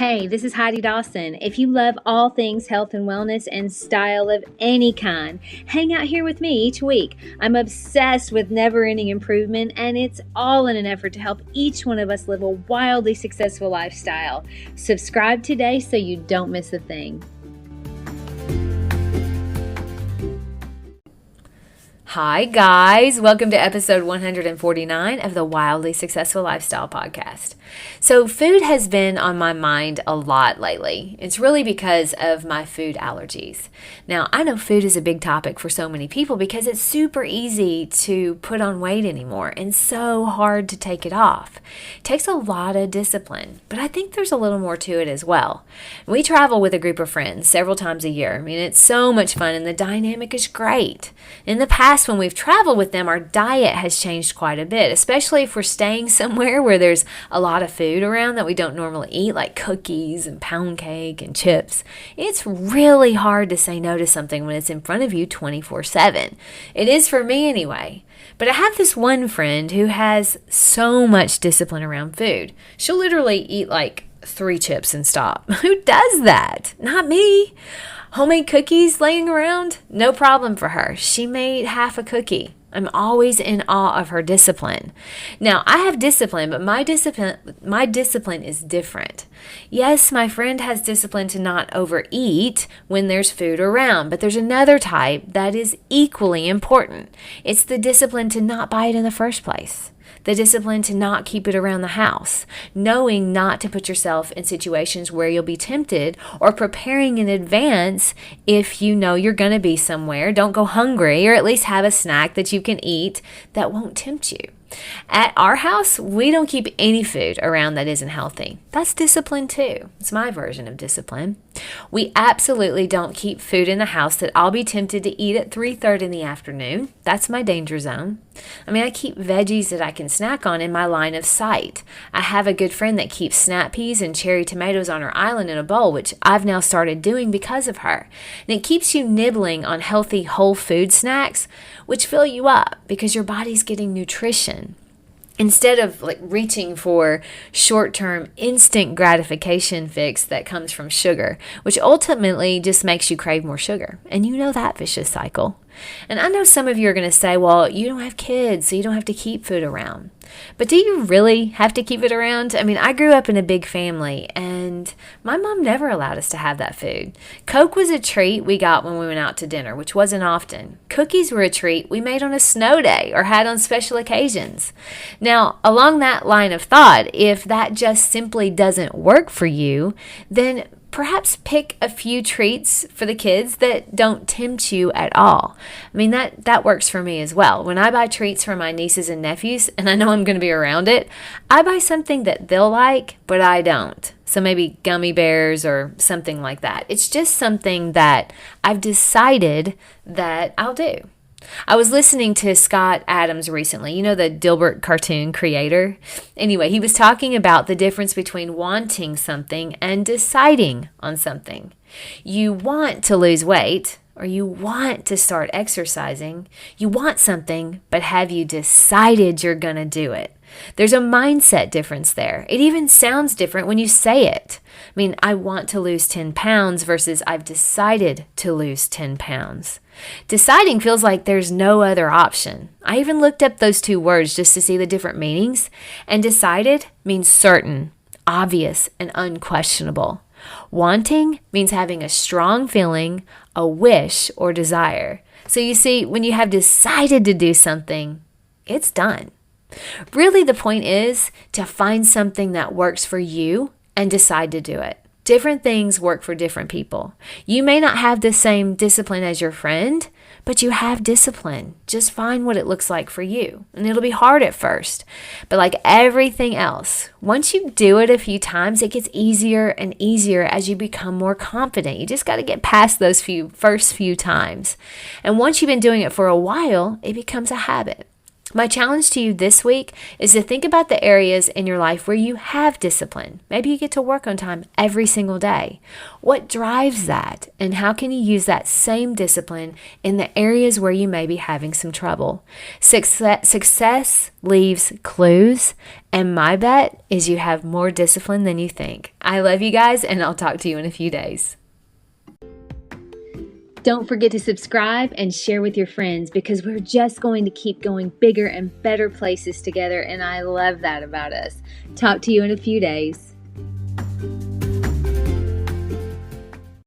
Hey, this is Heidi Dawson. If you love all things health and wellness and style of any kind, hang out here with me each week. I'm obsessed with never-ending improvement, and it's all in an effort to help each one of us live a wildly successful lifestyle. Subscribe today so you don't miss a thing. Hi guys, welcome to episode 149 of the Wildly Successful Lifestyle Podcast. So food has been on my mind a lot lately. It's really because of my food allergies. Now, I know food is a big topic for so many people because it's super easy to put on weight anymore and so hard to take it off. It takes a lot of discipline, but I think there's a little more to it as well. We travel with a group of friends several times a year. I mean, it's so much fun and the dynamic is great. In the past, when we've traveled with them, our diet has changed quite a bit, especially if we're staying somewhere where there's a lot of food around that we don't normally eat, like cookies and pound cake and chips. It's really hard to say no to something when it's in front of you 24/7. It is for me anyway. But I have this one friend who has so much discipline around food. She'll literally eat like 3 chips and stop. Who does that? Not me. Homemade cookies laying around? No problem for her. She made half a cookie. I'm always in awe of her discipline. Now, I have discipline, but my discipline is different. Yes, my friend has discipline to not overeat when there's food around, but there's another type that is equally important. It's the discipline to not buy it in the first place. The discipline to not keep it around the house, knowing not to put yourself in situations where you'll be tempted, or preparing in advance if you know you're going to be somewhere. Don't go hungry, or at least have a snack that you can eat that won't tempt you. At our house, we don't keep any food around that isn't healthy. That's discipline too. It's my version of discipline. We absolutely don't keep food in the house that I'll be tempted to eat at 3:30 in the afternoon. That's my danger zone. I keep veggies that I can snack on in my line of sight. I have a good friend that keeps snap peas and cherry tomatoes on her island in a bowl, which I've now started doing because of her. And it keeps you nibbling on healthy whole food snacks, which fill you up because your body's getting nutrition. Instead of reaching for short-term instant gratification fix that comes from sugar, which ultimately just makes you crave more sugar. And you know that vicious cycle. And I know some of you are going to say, well, you don't have kids, so you don't have to keep food around. But do you really have to keep it around? I grew up in a big family, and my mom never allowed us to have that food. Coke was a treat we got when we went out to dinner, which wasn't often. Cookies were a treat we made on a snow day or had on special occasions. Now, along that line of thought, if that just simply doesn't work for you, then perhaps pick a few treats for the kids that don't tempt you at all. That works for me as well. When I buy treats for my nieces and nephews, and I know I'm going to be around it, I buy something that they'll like, but I don't. So maybe gummy bears or something like that. It's just something that I've decided that I'll do. I was listening to Scott Adams recently, the Dilbert cartoon creator. Anyway, he was talking about the difference between wanting something and deciding on something. You want to lose weight, or you want to start exercising. You want something, but have you decided you're going to do it? There's a mindset difference there. It even sounds different when you say it. I want to lose 10 pounds versus I've decided to lose 10 pounds. Deciding feels like there's no other option. I even looked up those 2 words just to see the different meanings, and decided means certain, obvious, and unquestionable. Wanting means having a strong feeling, a wish, or desire. So you see, when you have decided to do something, it's done. Really, the point is to find something that works for you and decide to do it. Different things work for different people. You may not have the same discipline as your friend, but you have discipline. Just find what it looks like for you. And it'll be hard at first. But like everything else, once you do it a few times, it gets easier and easier as you become more confident. You just got to get past those first few times. And once you've been doing it for a while, it becomes a habit. My challenge to you this week is to think about the areas in your life where you have discipline. Maybe you get to work on time every single day. What drives that? And how can you use that same discipline in the areas where you may be having some trouble? Success leaves clues, and my bet is you have more discipline than you think. I love you guys, and I'll talk to you in a few days. Don't forget to subscribe and share with your friends, because we're just going to keep going bigger and better places together, and I love that about us. Talk to you in a few days.